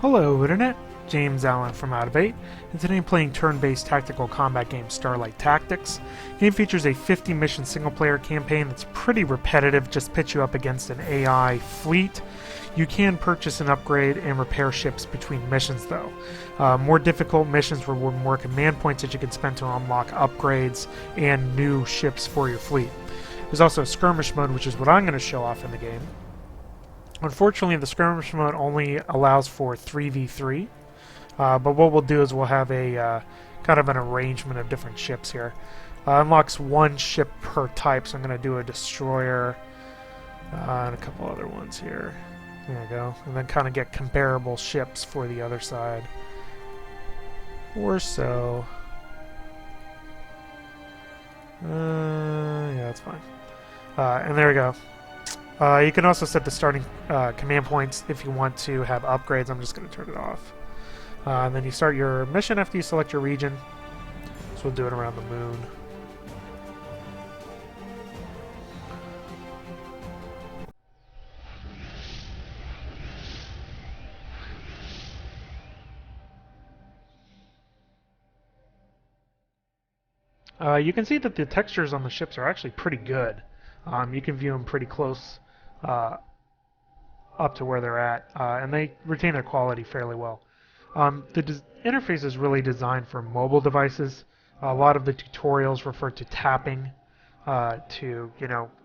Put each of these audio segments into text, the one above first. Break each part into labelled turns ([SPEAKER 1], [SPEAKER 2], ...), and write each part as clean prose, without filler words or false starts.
[SPEAKER 1] Hello, Internet. James Allen from Out of 8, and today I'm playing turn-based tactical combat game Starlight Tactics. The game features a 50-mission single-player campaign that's pretty repetitive, just pits you up against an AI fleet. You can purchase and upgrade and repair ships between missions, though. More difficult missions reward more command points that you can spend to unlock upgrades and new ships for your fleet. There's also a skirmish mode, which is what I'm going to show off in the game. Unfortunately, the skirmish mode only allows for 3v3, but what we'll do is we'll have a kind of an arrangement of different ships here. Unlocks one ship per type, so I'm going to do a destroyer and a couple other ones here. There we go. And then kind of get comparable ships for the other side. Or so. Yeah, that's fine. And there we go. You can also set the starting command points if you want to have upgrades. I'm just going to turn it off. And then you start your mission after you select your region. So we'll do it around the moon. You can see that the textures on the ships are actually pretty good. You can view them pretty close up to where they're at, and they retain their quality fairly well. The interface is really designed for mobile devices. A lot of the tutorials refer to tapping to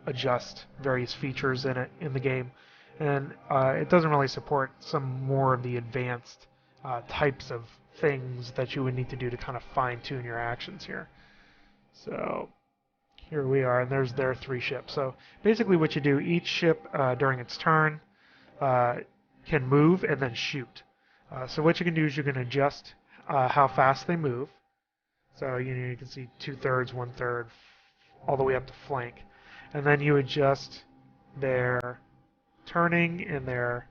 [SPEAKER 1] adjust various features in the game, and it doesn't really support some more of the advanced types of things that you would need to do to kind of fine-tune your actions here. So here we are, and there's their three ships. So basically what you do, each ship during its turn can move and then shoot. So what you can do is you can adjust how fast they move. So you can see 2/3, 1/3, all the way up to flank. And then you adjust their turning and their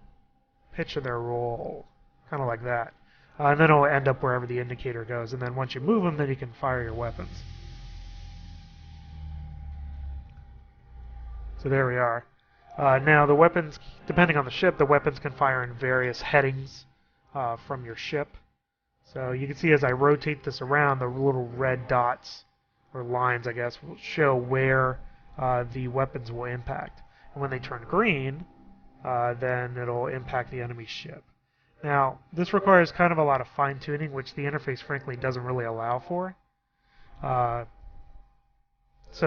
[SPEAKER 1] pitch of their roll, kind of like that. And then it'll end up wherever the indicator goes. And then once you move them, then you can fire your weapons. So there we are. Now the weapons, depending on the ship, the weapons can fire in various headings from your ship. So you can see as I rotate this around, the little red dots, or lines I guess, will show where the weapons will impact. And when they turn green, then it'll impact the enemy ship. Now, this requires kind of a lot of fine-tuning, which the interface frankly doesn't really allow for. So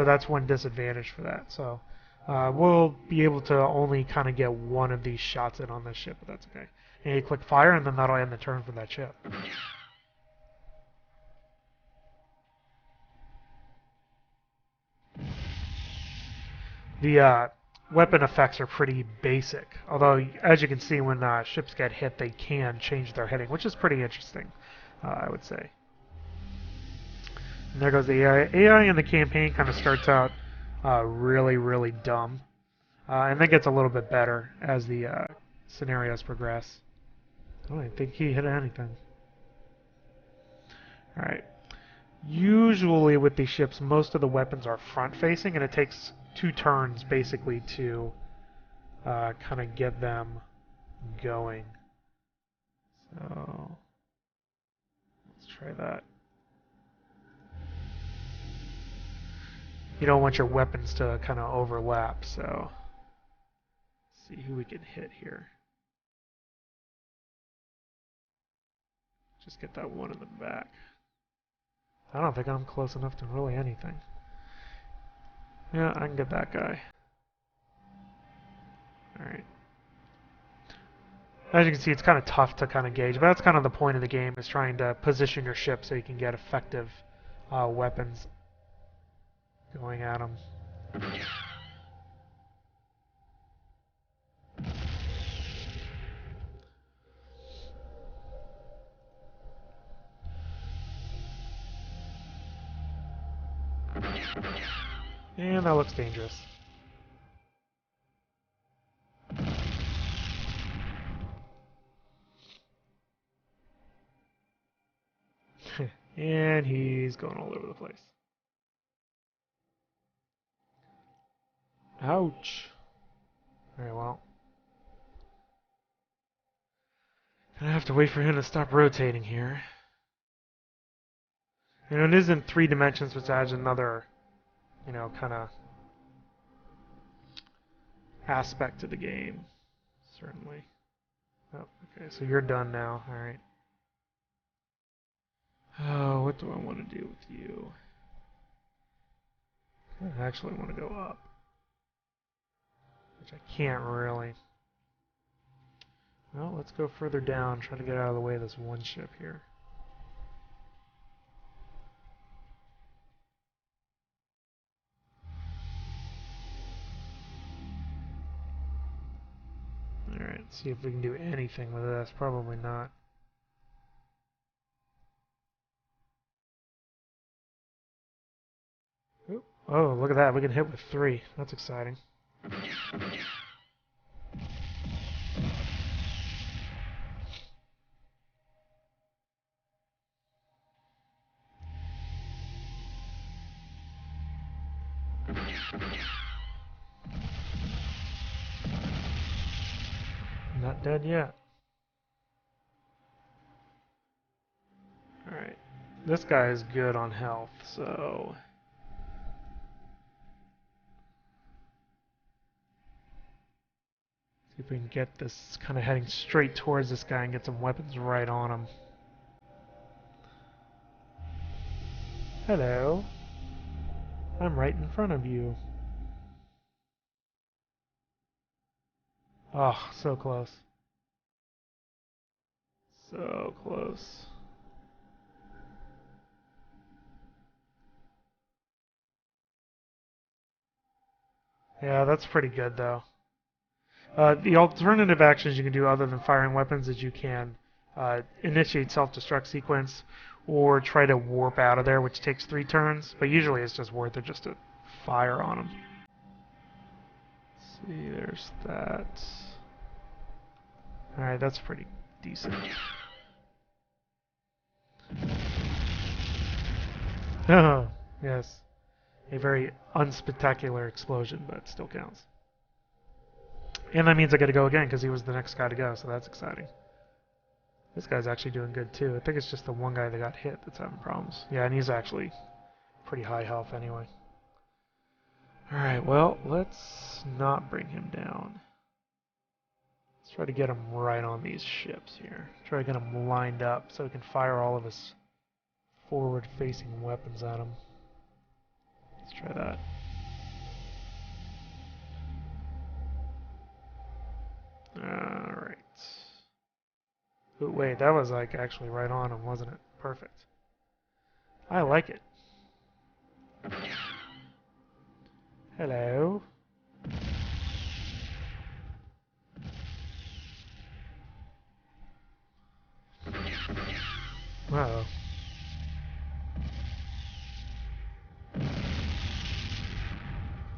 [SPEAKER 1] that's one disadvantage for that. So we'll be able to only kind of get one of these shots in on this ship, but that's okay. And you click fire, and then that'll end the turn for that ship. The weapon effects are pretty basic, although as you can see, when ships get hit, they can change their heading, which is pretty interesting, I would say. And there goes the AI. AI in the campaign kind of starts out really, really dumb, and then gets a little bit better as the scenarios progress. I don't think he hit anything. Alright. Usually with these ships, most of the weapons are front-facing, and it takes 2 turns basically to kind of get them going. So let's try that. You don't want your weapons to kind of overlap, so let's see who we can hit here. Just get that one in the back. I don't think I'm close enough to really anything. Yeah, I can get that guy. Alright. As you can see, it's kind of tough to kind of gauge, but that's kind of the point of the game, is trying to position your ship so you can get effective weapons going at them. And that looks dangerous. And he's going all over the place. Ouch. Very well. I have to wait for him to stop rotating here. You know, it is in 3 dimensions, which adds another, you know, kind of aspect to the game. Certainly. Oh, okay, so you're done now. Alright. Oh, what do I want to do with you? I actually want to go up. Which I can't really. Well, let's go further down, try to get out of the way of this one ship here. Alright, see if we can do anything with this. Probably not. Oop. Oh, look at that. We can hit with 3. That's exciting. Not dead yet. Alright. This guy is good on health, so... see if we can get this kind of heading straight towards this guy and get some weapons right on him. Hello. I'm right in front of you. Oh, so close. So close. Yeah, that's pretty good, though. The alternative actions you can do other than firing weapons is you can initiate self-destruct sequence or try to warp out of there, which takes 3 turns, but usually it's just worth it just to fire on them. Let's see, there's that. Alright, that's pretty decent. Oh, yes. A very unspectacular explosion, but still counts. And that means I gotta go again, because he was the next guy to go, so that's exciting. This guy's actually doing good, too. I think it's just the one guy that got hit that's having problems. Yeah, and he's actually pretty high health anyway. Alright, well, let's not bring him down. Let's try to get him right on these ships here. Try to get him lined up so we can fire all of his forward-facing weapons at him. Let's try that. Alright. Ooh, wait, that was like actually right on him, wasn't it? Perfect. I like it. Hello. Uh-oh.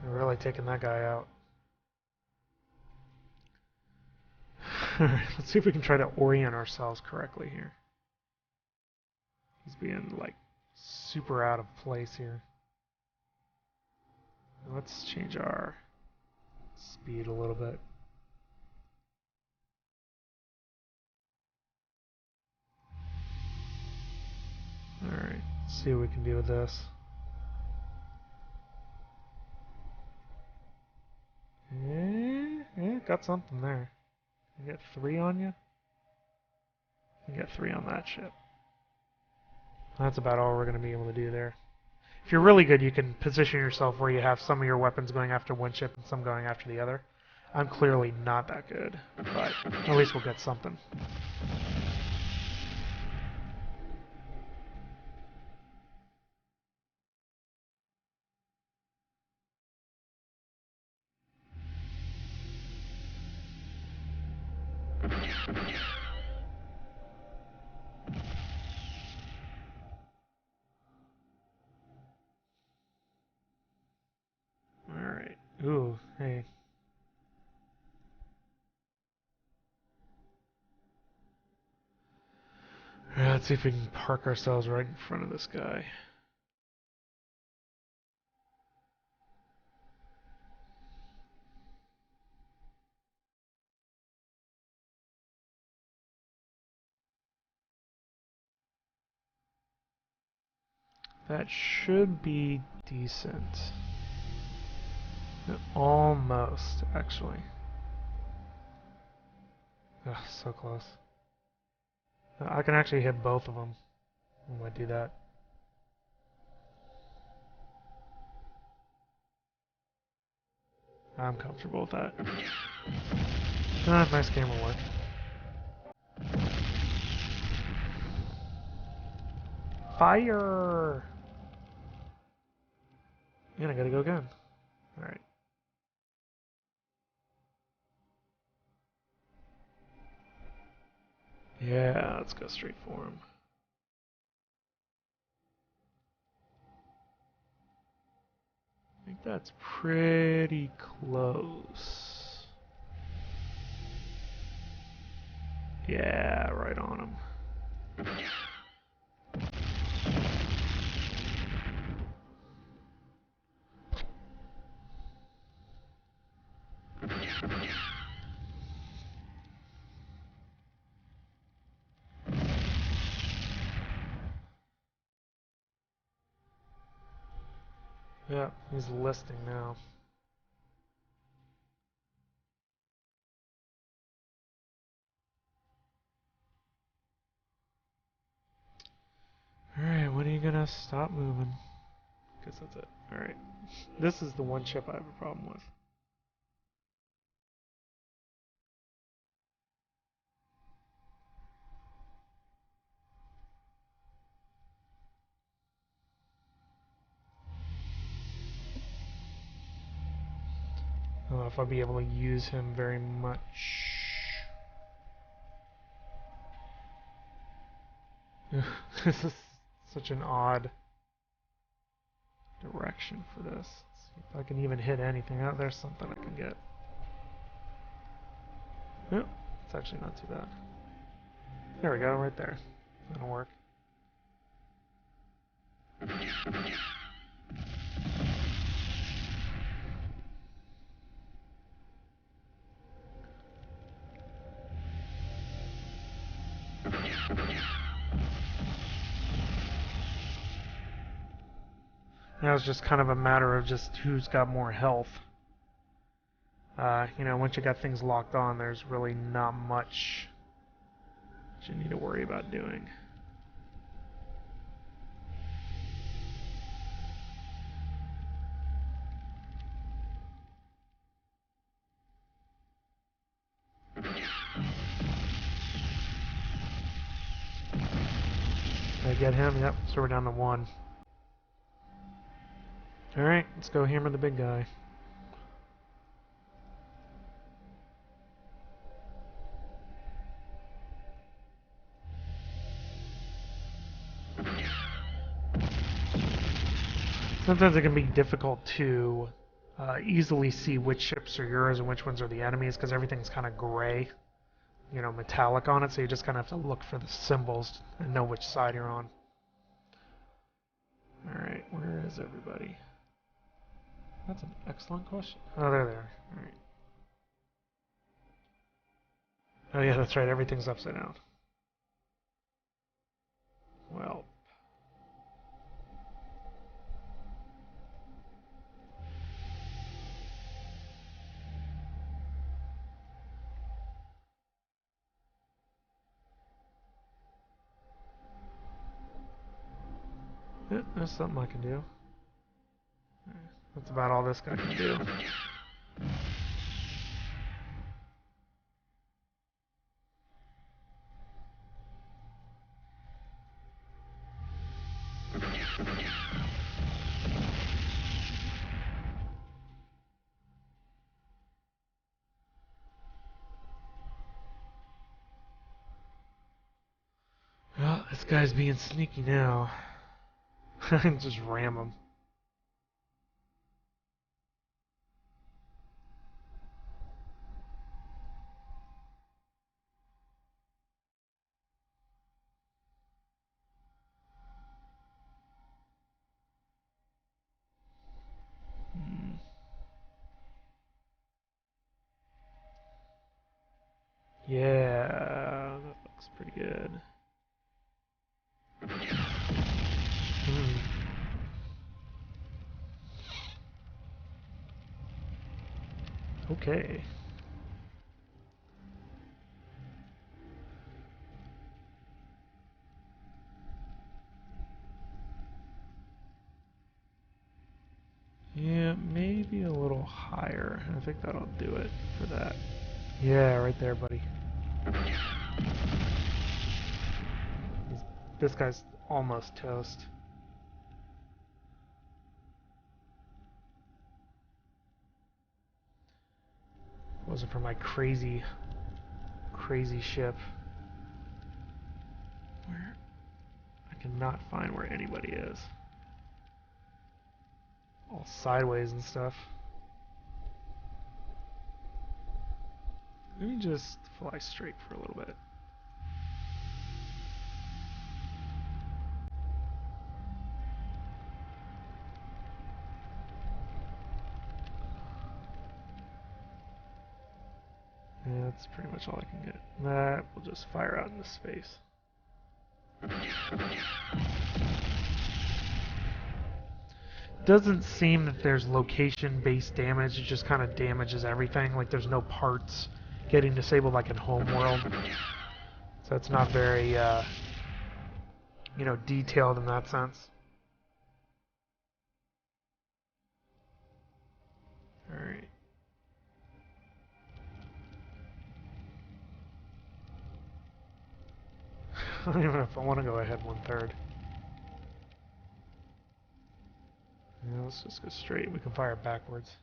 [SPEAKER 1] We're really taking that guy out. Let's see if we can try to orient ourselves correctly here. He's being, like, super out of place here. Let's change our speed a little bit. Alright, let's see what we can do with this. Yeah, got something there. You get 3 on you? You get 3 on that ship. That's about all we're going to be able to do there. If you're really good, you can position yourself where you have some of your weapons going after one ship and some going after the other. I'm clearly not that good, but at least we'll get something. Alright. Ooh, hey. Alright, let's see if we can park ourselves right in front of this guy. That should be decent. Almost, actually. Ugh, so close. I can actually hit both of them when I do that. I'm comfortable with that. Nice camera work. Fire! And I gotta go again. Alright. Yeah, let's go straight for him. I think that's pretty close. Yeah, right on him. Yeah, he's listing now. Alright, when are you gonna stop moving? Because that's it. Alright. This is the one chip I have a problem with. I don't know if I'll be able to use him very much. This is such an odd direction for this. Let's see if I can even hit anything. Oh, there's something I can get. Yep, it's actually not too bad. There we go, right there. That'll work. Now it's just kind of a matter of just who's got more health. You know, once you got things locked on, there's really not much that you need to worry about doing. Did I get him? Yep, so we're down to one. Alright, let's go hammer the big guy. Sometimes it can be difficult to easily see which ships are yours and which ones are the enemies because everything's kind of gray, you know, metallic on it, so you just kind of have to look for the symbols and know which side you're on. Alright, where is everybody? That's an excellent question. Oh, there they are. Alright. Oh yeah, that's right, everything's upside down. Well. Yeah, there's something I can do. That's about all this guy can do. Well, this guy's being sneaky now. Just ram him. Yeah, that looks pretty good. Okay. Yeah, maybe a little higher. I think that'll do it for that. Yeah, right there, buddy. This guy's almost toast. Wasn't for my crazy ship. Where? I cannot find where anybody is. All sideways and stuff. Let me just fly straight for a little bit. Yeah, that's pretty much all I can get. That will just fire out into space. Doesn't seem that there's location-based damage. It just kind of damages everything. Like there's no parts getting disabled like in Homeworld. So it's not very, you know, detailed in that sense. All right. I don't even know if I want to go ahead 1/3. Yeah, let's just go straight. We can fire backwards.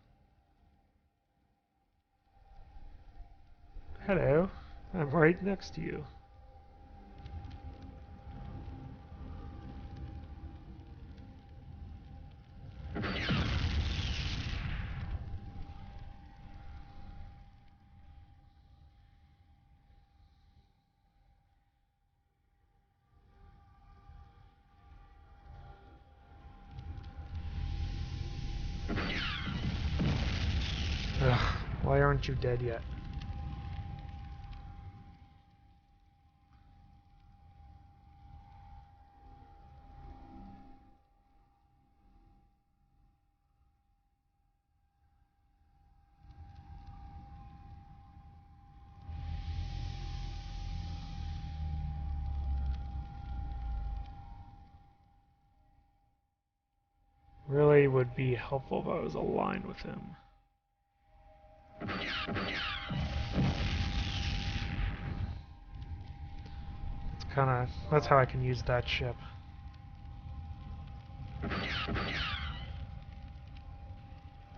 [SPEAKER 1] Hello. I'm right next to you. Ugh, why aren't you dead yet? Really would be helpful if I was aligned with him. It's kinda... that's how I can use that ship.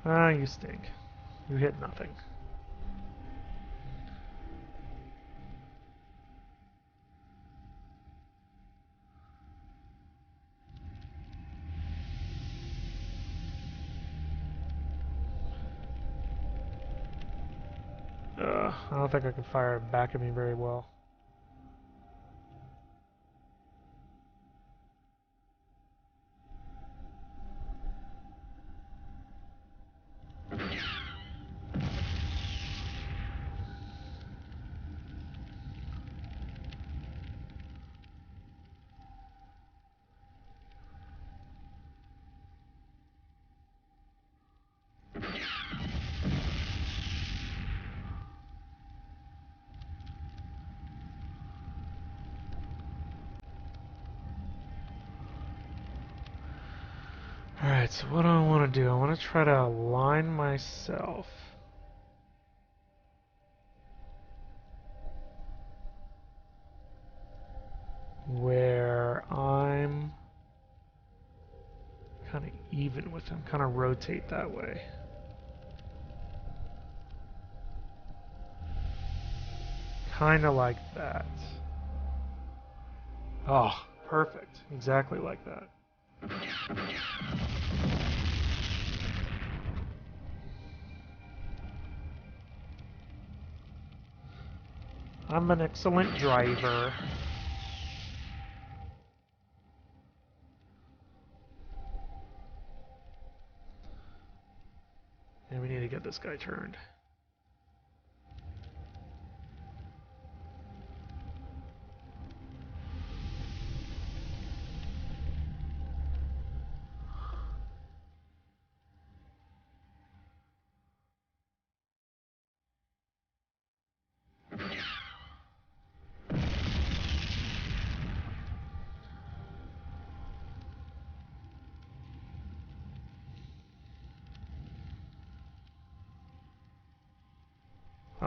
[SPEAKER 1] Ah, you stink. You hit nothing. I don't think I can fire it back at me very well. Alright, so what do I want to do? I want to try to align myself where I'm kind of even with him, kind of rotate that way. Kind of like that. Oh, perfect. Exactly like that. I'm an excellent driver. And we need to get this guy turned.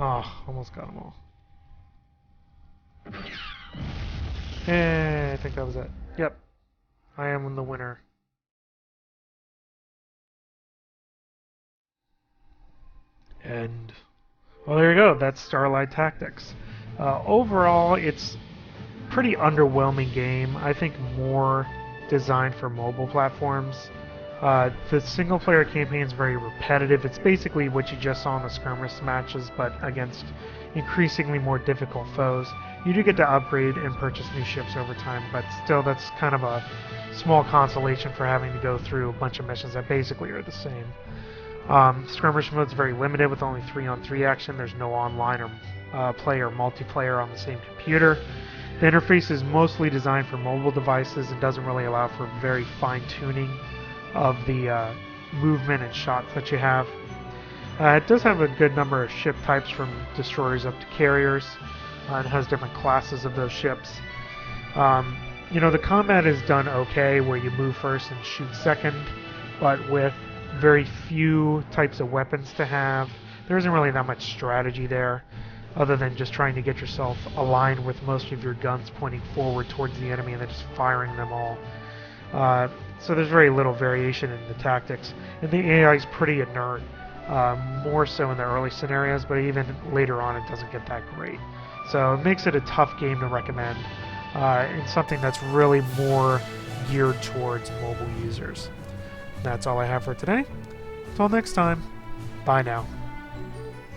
[SPEAKER 1] Oh, almost got them all. Hey, I think that was it. Yep, I am the winner. And, well, there you go. That's Starlight Tactics. Overall, it's pretty underwhelming game. I think more designed for mobile platforms. The single-player campaign is very repetitive. It's basically what you just saw in the skirmish matches, but against increasingly more difficult foes. You do get to upgrade and purchase new ships over time, but still, that's kind of a small consolation for having to go through a bunch of missions that basically are the same. Skirmish mode is very limited with only 3-on-3 action. There's no online or play or multiplayer on the same computer. The interface is mostly designed for mobile devices and doesn't really allow for very fine tuning of the movement and shots that you have. It does have a good number of ship types from destroyers up to carriers, and has different classes of those ships. The combat is done okay, where you move first and shoot second, but with very few types of weapons to have. There isn't really that much strategy there, other than just trying to get yourself aligned with most of your guns pointing forward towards the enemy and then just firing them all. So there's very little variation in the tactics, and the AI is pretty inert, more so in the early scenarios, but even later on it doesn't get that great. So it makes it a tough game to recommend, and something that's really more geared towards mobile users. That's all I have for today. Until next time, bye now.